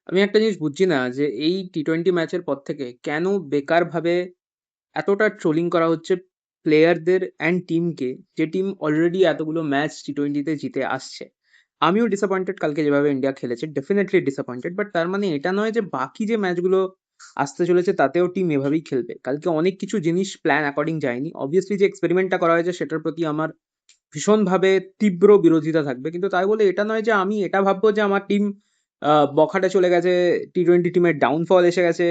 আমি একটা জিনিস বুঝছি না যে এই টি-20 ম্যাচের পর থেকে কেন বেকারভাবে এতটা ট্রোলিং করা হচ্ছে প্লেয়ারদের অ্যান্ড টিমকে, যে টিম অলরেডি এতগুলো ম্যাচ টি-20 তে জিতে আসছে। আমিও ডিসঅ্যাপয়েন্টেড কালকে যেভাবে ইন্ডিয়া খেলেছে, ডেফিনেটলি ডিসঅ্যাপয়েন্টেড। বাট তার মানে এটা নয় যে বাকি যে ম্যাচগুলো আসতে চলেছে তাতেও টিম এভাবেই খেলবে। কালকে অনেক কিছু জিনিস প্ল্যান অ্যাকর্ডিং যায়নি। অবভিয়াসলি যে এক্সপেরিমেন্টটা করা হয়েছে সেটার প্রতি আমার ভীষণভাবে তীব্র বিরোধিতা থাকবে। কিন্তু তাই বলে এটা নয় যে আমি এটা ভাববো যে আমার টিম বখাটে চলে গেছে, টি-20 টিমের ডাউনফল এসে গেছে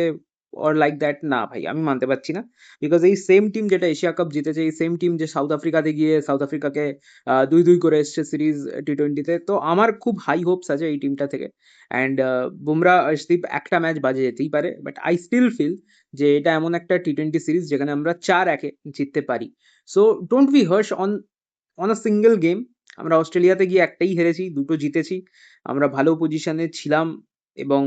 অর লাইক দ্যাট। না ভাই, আমি মানতে পারছি না। বিকজ এই সেম টিম যেটা এশিয়া কাপ জিতেছে, এই সেম টিম যে সাউথ আফ্রিকাতে গিয়ে সাউথ আফ্রিকাকে ২-২ করে এসছে সিরিজ টি-20 তে। তো আমার খুব হাই হোপস আছে এই টিমটা থেকে। অ্যান্ড বুমরা, আর্শদীপ একটা ম্যাচ বাজে যেতেই পারে। বাট আই স্টিল ফিল যে এটা এমন একটা টি-20 সিরিজ যেখানে আমরা ৪-১ জিততে পারি। So don't be harsh on a single game. আমরা অস্ট্রেলিয়াতে গিয়ে একটাই হেরেছি, দুটো জিতেছি। আমরা ভালো পজিশনে ছিলাম এবং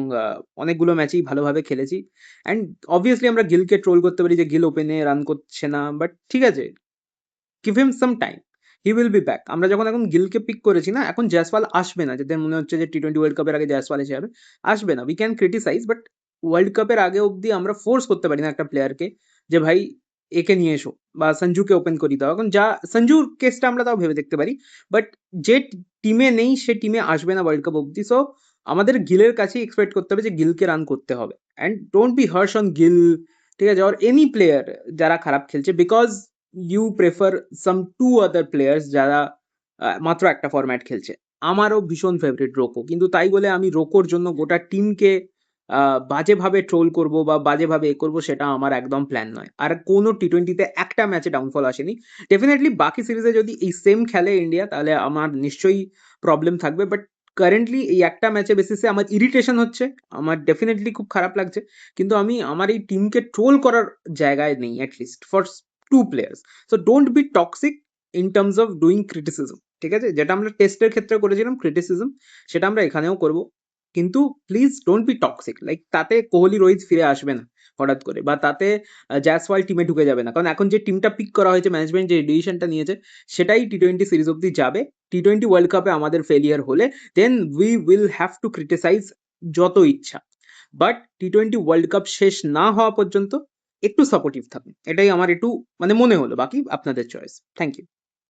অনেকগুলো ম্যাচেই ভালোভাবে খেলেছি। অ্যান্ড অবভিয়াসলি আমরা গিলকে ট্রোল করতে পারি যে গিল ওপেনে রান করছে না, বাট ঠিক আছে, give him some time, he will be back. আমরা যখন এখন গিলকে পিক করেছি না, এখন জয়সওয়াল আসবে না। যাদের মনে হচ্ছে যে টি-20 ওয়ার্ল্ড কাপের আগে জয়সওয়াল এসে যাবে, আসবে না। We can criticise, but world কাপের আগে অবধি আমরা ফোর্স করতে পারি না একটা প্লেয়ারকে যে ভাই একে নিয়ে এসো বা সঞ্জুকে ওপেন করিয়ে দাও। এখন যা সঞ্জুর কেসটা আমরা তাও ভেবে দেখতে পারি, বাট যে টিমে নেই সে টিমে আসবে না ওয়ার্ল্ড কাপ অবধি। সো আমাদের গিলের কাছেই এক্সপেক্ট করতে হবে যে গিলকে রান করতে হবে। And don't be harsh on Gill, ঠিক আছে, অর এনি প্লেয়ার যারা খারাপ খেলছে, because you prefer some to other players যারা মাত্র একটা ফরম্যাট খেলছে। আমারও ভীষণ ফেভারিট রোকো, কিন্তু তাই বলে আমি রোকোর জন্য গোটা টিমকে বাজেভাবে ট্রোল করব বা বাজেভাবে করবো, সেটা আমার একদম প্ল্যান নয়। আর কোনো টি-20তে একটা ম্যাচে ডাউনফল আসেনি। ডেফিনেটলি বাকি সিরিজে যদি এই সেম খেলে ইন্ডিয়া, তাহলে আমার নিশ্চয়ই প্রবলেম থাকবে। বাট কারেন্টলি এই একটা ম্যাচে বেসিসে আমার ইরিটেশন হচ্ছে, আমার ডেফিনেটলি খুব খারাপ লাগছে। কিন্তু আমি আমার এই টিমকে ট্রোল করার জায়গায় নেই, at least for two players. So don't be toxic in terms of doing criticism. ঠিক আছে, যেটা আমরা টেস্টের ক্ষেত্রে করেছিলাম ক্রিটিসিজম, সেটা আমরা এখানেও করব। কিন্তু please don't be toxic. Like তাতে কোহলি রোহিত ফিরে আসবে না হঠাৎ করে, বা তাতে জয়সওয়াল টিমে ঢুকে যাবে না। কারণ এখন যে টিমটা পিক করা হয়েছে, ম্যানেজমেন্ট যে ডিসিশনটা নিয়েছে, সেটাই টি-20 সিরিজ অব্দি যাবে। টি-20 ওয়ার্ল্ড কাপে আমাদের ফেলিয়ার হলে then we will have to criticise যত ইচ্ছা। বাট টি-20 ওয়ার্ল্ড কাপ শেষ না হওয়া পর্যন্ত একটু সাপোর্টিভ থাকুন, এটাই আমার একটু মানে মনে হলো। বাকি আপনাদের চয়েস। Thank you.